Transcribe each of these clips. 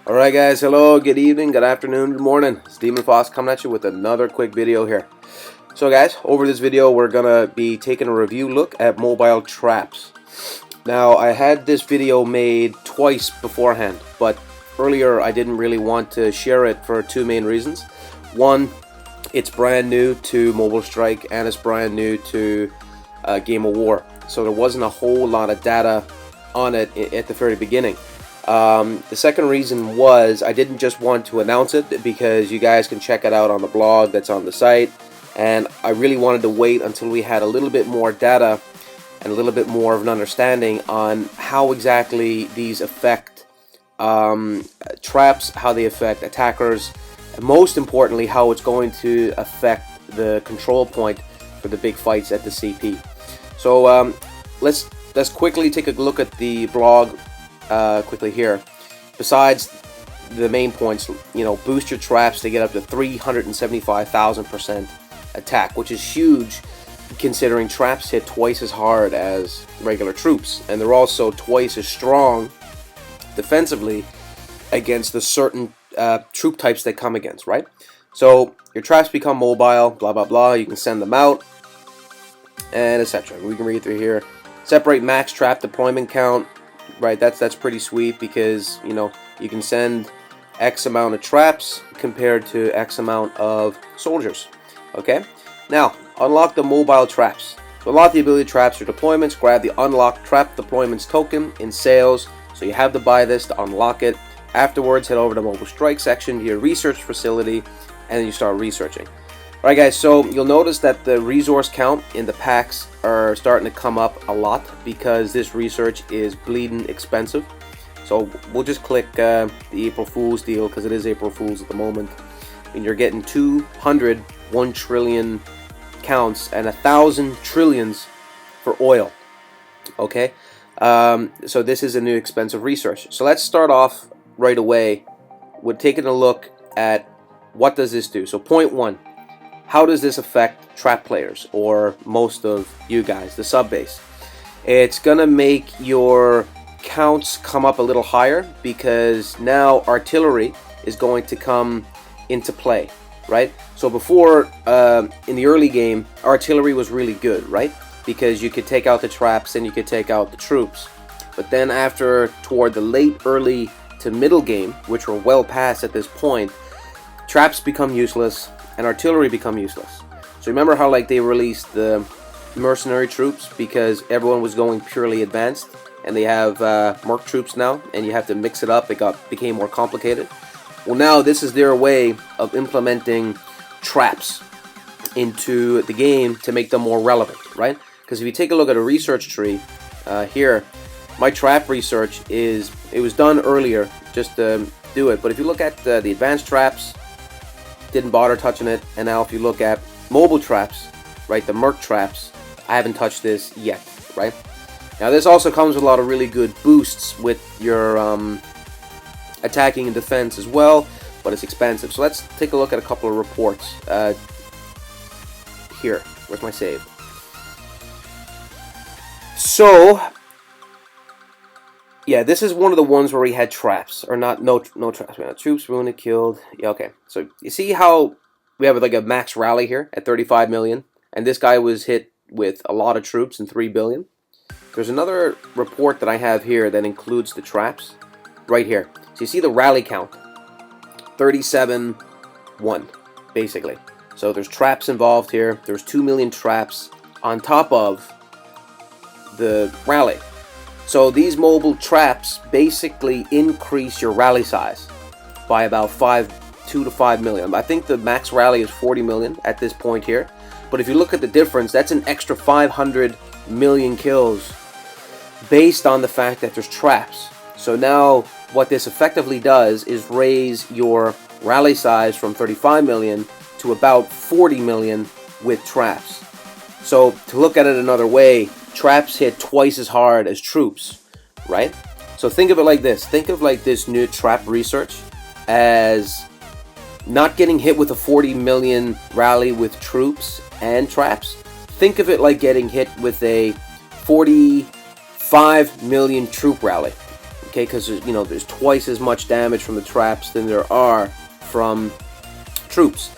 Alright guys, hello, good evening, good afternoon, good morning. It's demonFox coming at you with another quick video here. So guys, over this video we're gonna be taking a review look at mobile traps. Now I had this video made twice beforehand, but earlier I didn't really want to share it for two main reasons. One, it's brand new to Mobile Strike and it's brand new to Game of War. So there wasn't a whole lot of data on it at the very beginning. The second reason was I didn't just want to announce it because you guys can check it out on the blog that's on the site, and I really wanted to wait until we had a little bit more data and a little bit more of an understanding on how exactly these affect traps, how they affect attackers, and most importantly how it's going to affect the control point for the big fights at the CP. So let's quickly take a look at the blog quickly here. Besides the main points, you know, boost your traps to get up to 375,000% attack, which is huge considering traps hit twice as hard as regular troops, and they're also twice as strong defensively against the certain troop types they come against, right? So your traps become mobile, blah blah blah, you can send them out, and etc. We can read through here. Separate max trap deployment count. Right, that's pretty sweet because, you know, you can send X amount of traps compared to X amount of soldiers. Okay, now unlock the mobile traps. To unlock the ability traps or deployments, grab the unlock trap deployments token in sales. So you have to buy this to unlock it. Afterwards, head over to Mobile Strike section to your research facility, and then you start researching. Alright guys, so you'll notice that the resource count in the packs are starting to come up a lot because this research is bleeding expensive. So we'll just click the April Fool's deal because it is April Fool's at the moment. And you're getting 201 trillion counts and 1,000 trillions for oil. Okay, so this is a new expensive research. So let's start off right away with taking a look at what does this do. So point one. How does this affect trap players, or most of you guys, the sub base? It's gonna make your counts come up a little higher because now artillery is going to come into play, right? So before, in the early game, artillery was really good, right? Because you could take out the traps and you could take out the troops. But then after, toward the late, early to middle game, which we're well past at this point, traps become useless and artillery become useless. So remember how like they released the mercenary troops because everyone was going purely advanced, and they have merc troops now, and you have to mix it up. It became more complicated. Well, now this is their way of implementing traps into the game to make them more relevant, right? Because if you take a look at a research tree here, my trap research it was done earlier just to do it. But if you look at the advanced traps, didn't bother touching it, and now if you look at mobile traps, right, the merc traps, I haven't touched this yet, right? Now this also comes with a lot of really good boosts with your attacking and defense as well, but it's expensive. So let's take a look at a couple of reports here. Where's my save? So yeah, this is one of the ones where we had traps, or no traps. We had troops wounded, killed. Yeah, okay. So you see how we have like a max rally here at 35 million, and this guy was hit with a lot of troops and 3 billion. There's another report that I have here that includes the traps right here. So you see the rally count, 37-1, basically. So there's traps involved here. There's 2 million traps on top of the rally. So these mobile traps basically increase your rally size by about 2 to 5 million. I think the max rally is 40 million at this point here. But if you look at the difference, that's an extra 500 million kills based on the fact that there's traps. So now what this effectively does is raise your rally size from 35 million to about 40 million with traps. So to look at it another way, traps hit twice as hard as troops, right? So think of it like this. Think of like this new trap research as not getting hit with a 40 million rally with troops and traps. Think of it like getting hit with a 45 million troop rally. okay, because you know there's twice as much damage from the traps than there are from troops.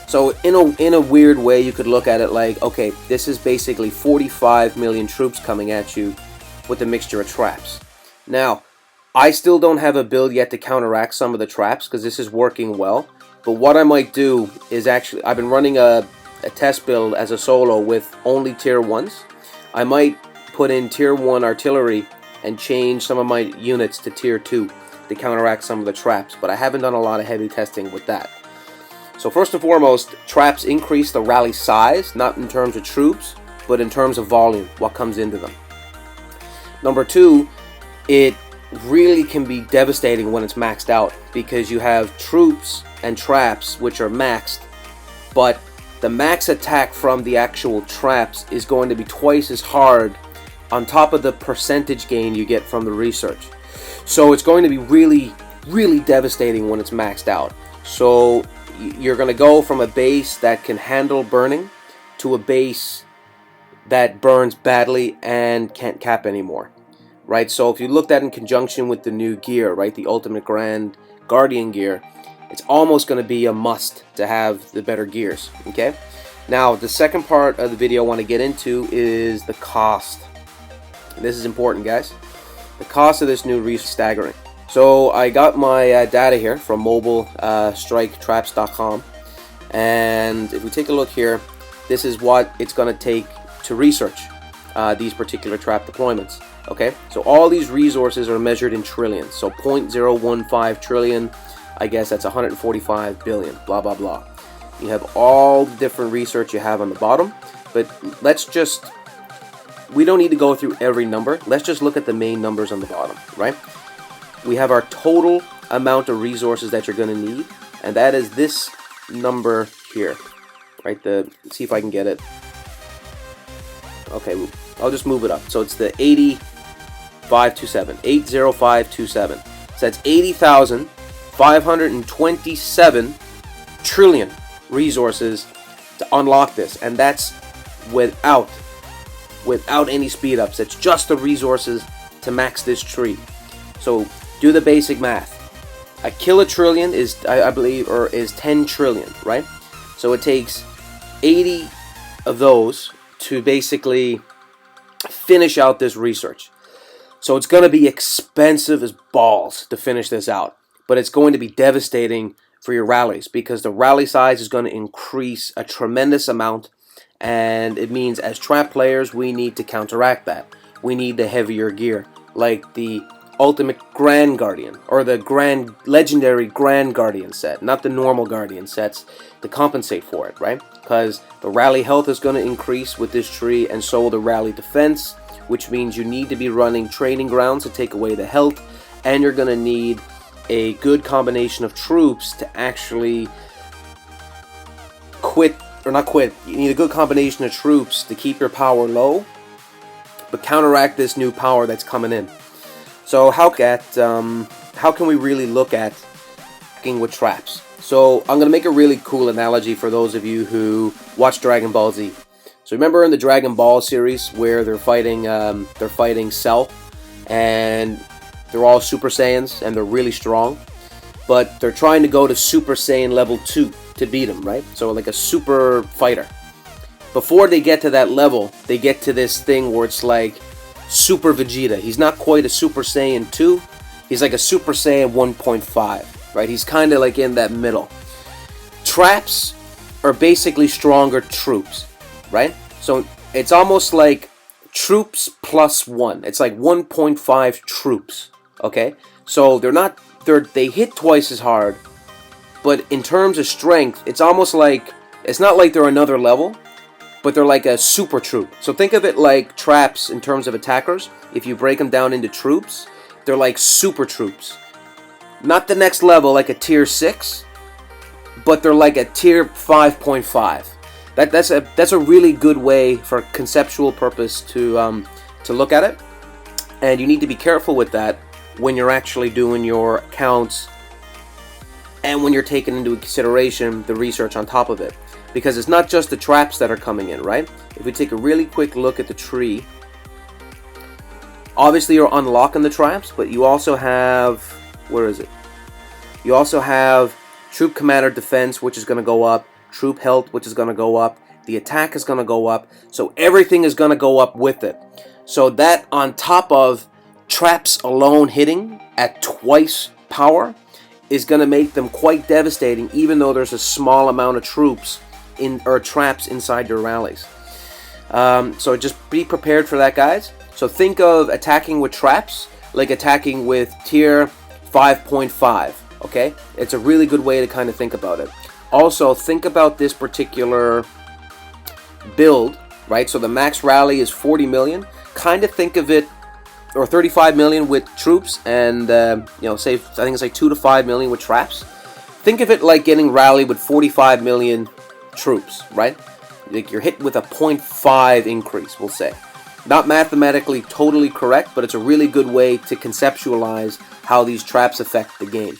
So in a weird way, you could look at it like, okay, this is basically 45 million troops coming at you with a mixture of traps. Now, I still don't have a build yet to counteract some of the traps because this is working well. But what I might do is actually, I've been running a test build as a solo with only tier 1s. I might put in tier 1 artillery and change some of my units to tier 2 to counteract some of the traps. But I haven't done a lot of heavy testing with that. So first and foremost, traps increase the rally size, not in terms of troops, but in terms of volume, what comes into them. Number 2, it really can be devastating when it's maxed out because you have troops and traps which are maxed, but the max attack from the actual traps is going to be twice as hard on top of the percentage gain you get from the research. So it's going to be really, really devastating when it's maxed out. So you're going to go from a base that can handle burning to a base that burns badly and can't cap anymore, right? So if you looked at in conjunction with the new gear, right, the Ultimate Grand Guardian gear, it's almost going to be a must to have the better gears, okay? Now, the second part of the video I want to get into is the cost. This is important, guys. The cost of this new research is staggering. So I got my data here from mobilestriketraps.com, and if we take a look here, this is what it's going to take to research these particular trap deployments. Okay, so all these resources are measured in trillions. So 0.015 trillion, I guess that's 145 billion, blah blah blah. You have all the different research you have on the bottom, but we don't need to go through every number. Let's just look at the main numbers on the bottom, right? We have our total amount of resources that you're going to need, and that is this number here, right? Let's see if I can get it. Okay, I'll just move it up. So it's the 80527. So that's 80,527 trillion resources to unlock this, and that's without any speed ups. It's just the resources to max this tree. So do the basic math. A kilotrillion is, I believe, or is 10 trillion, right? So it takes 80 of those to basically finish out this research. So it's going to be expensive as balls to finish this out, but it's going to be devastating for your rallies because the rally size is going to increase a tremendous amount, and it means as trap players we need to counteract that. We need the heavier gear, like the Ultimate Grand Guardian or the Legendary Grand Guardian set, not the normal Guardian sets, to compensate for it, right? Because the rally health is going to increase with this tree, and so will the rally defense, which means you need to be running training grounds to take away the health, and you're going to need a good combination of troops to actually you need a good combination of troops to keep your power low, but counteract this new power that's coming in. So how can we really look at working with traps? So I'm going to make a really cool analogy for those of you who watch Dragon Ball Z. So remember in the Dragon Ball series where they're fighting Cell, and they're all Super Saiyans and they're really strong, but they're trying to go to Super Saiyan level 2 to beat him, right? So like a super fighter. Before they get to that level, they get to this thing where it's like Super Vegeta. He's not quite a Super Saiyan 2. He's like a Super Saiyan 1.5, right? He's kind of like in that middle. Traps are basically stronger troops, right? So it's almost like troops plus 1. It's like 1.5 troops, okay? So they hit twice as hard, but in terms of strength, it's almost like, it's not like they're another level, but they're like a super troop. So think of it like traps in terms of attackers. If you break them down into troops, they're like super troops. Not the next level like a tier 6, but they're like a tier 5.5. That's a really good way for conceptual purpose to look at it. And you need to be careful with that when you're actually doing your counts and when you're taking into consideration the research on top of it. Because it's not just the traps that are coming in, right? If we take a really quick look at the tree, Obviously, you're unlocking the traps, but you also have, where is it? You also have troop commander defense, which is going to go up, troop health, which is going to go up, the attack is going to go up, so everything is going to go up with it. So that on top of traps alone hitting at twice power is going to make them quite devastating, even though there's a small amount of troops or traps inside your rallies. So just be prepared for that, guys. So think of attacking with traps like attacking with tier 5.5. Okay, it's a really good way to kind of think about it. Also, think about this particular build, right? So the max rally is 40 million. Kind of think of it, or 35 million with troops, and you know, say I think it's like 2 to 5 million with traps. Think of it like getting rally with 45 million troops, right? Like you're hit with a 0.5 increase, we'll say. Not mathematically totally correct, but it's a really good way to conceptualize how these traps affect the game.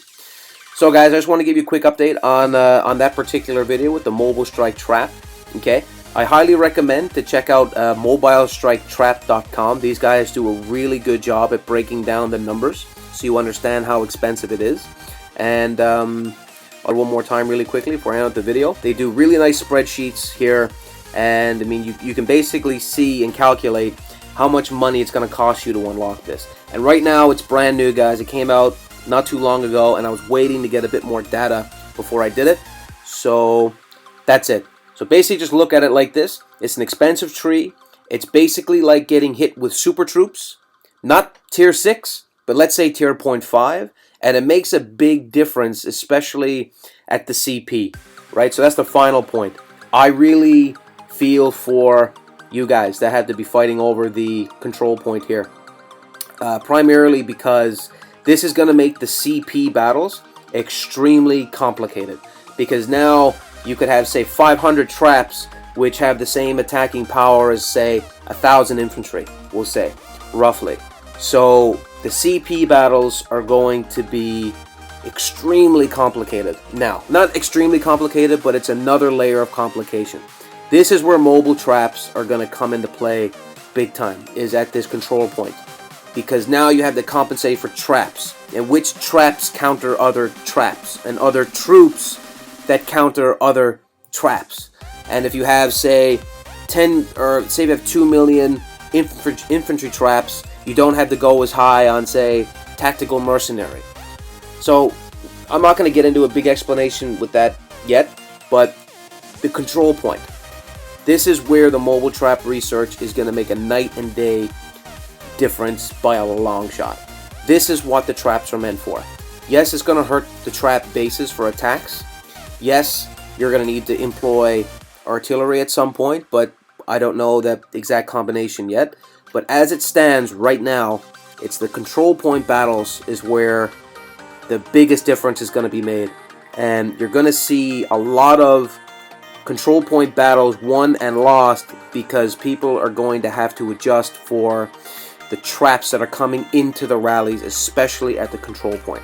So guys, I just want to give you a quick update on that particular video with the Mobile Strike Trap. Okay, I highly recommend to check out mobilestriketrap.com. These guys do a really good job at breaking down the numbers so you understand how expensive it is. And one more time really quickly before I end out the video. They do really nice spreadsheets here, and I mean you can basically see and calculate how much money it's going to cost you to unlock this. And right now it's brand new, guys. It came out not too long ago, and I was waiting to get a bit more data before I did it. So that's it. So basically just look at it like this. It's an expensive tree. It's basically like getting hit with super troops. Not tier 6, but let's say tier 0.5. And it makes a big difference, especially at the CP, right? So that's the final point. I really feel for you guys that have to be fighting over the control point here. Primarily because this is going to make the CP battles extremely complicated. Because now you could have, say, 500 traps which have the same attacking power as, say, 1,000 infantry, we'll say, roughly. So the CP battles are going to be extremely complicated. Now, not extremely complicated, but it's another layer of complication. This is where mobile traps are going to come into play big time, is at this control point. Because now you have to compensate for traps, and which traps counter other traps, and other troops that counter other traps. And if you have, say, 10, or say you have 2 million infantry traps, you don't have to go as high on, say, tactical mercenary. So I'm not going to get into a big explanation with that yet, but the control point. This is where the mobile trap research is going to make a night and day difference by a long shot. This is what the traps are meant for. Yes, it's going to hurt the trap bases for attacks. Yes, you're going to need to employ artillery at some point, but I don't know that exact combination yet. But as it stands right now, it's the control point battles is where the biggest difference is going to be made. And you're going to see a lot of control point battles won and lost because people are going to have to adjust for the traps that are coming into the rallies, especially at the control point.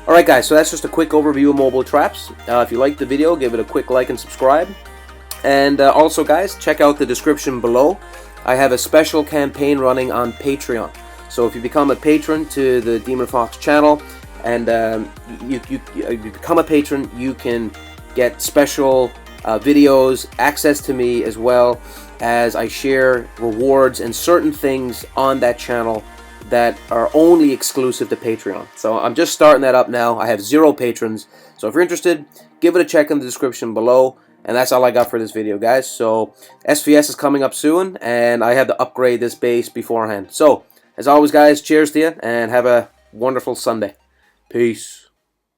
Alright guys, so that's just a quick overview of mobile traps. If you liked the video, give it a quick like and subscribe. And also guys, check out the description below. I have a special campaign running on Patreon. So if you become a patron to the demonFox channel, and you become a patron, you can get special videos, access to me, as well as I share rewards and certain things on that channel that are only exclusive to Patreon. So I'm just starting that up now. I have 0 patrons. So if you're interested, give it a check in the description below. And that's all I got for this video, guys. So SVS is coming up soon, and I have to upgrade this base beforehand. So as always, guys, cheers to you, and have a wonderful Sunday. Peace.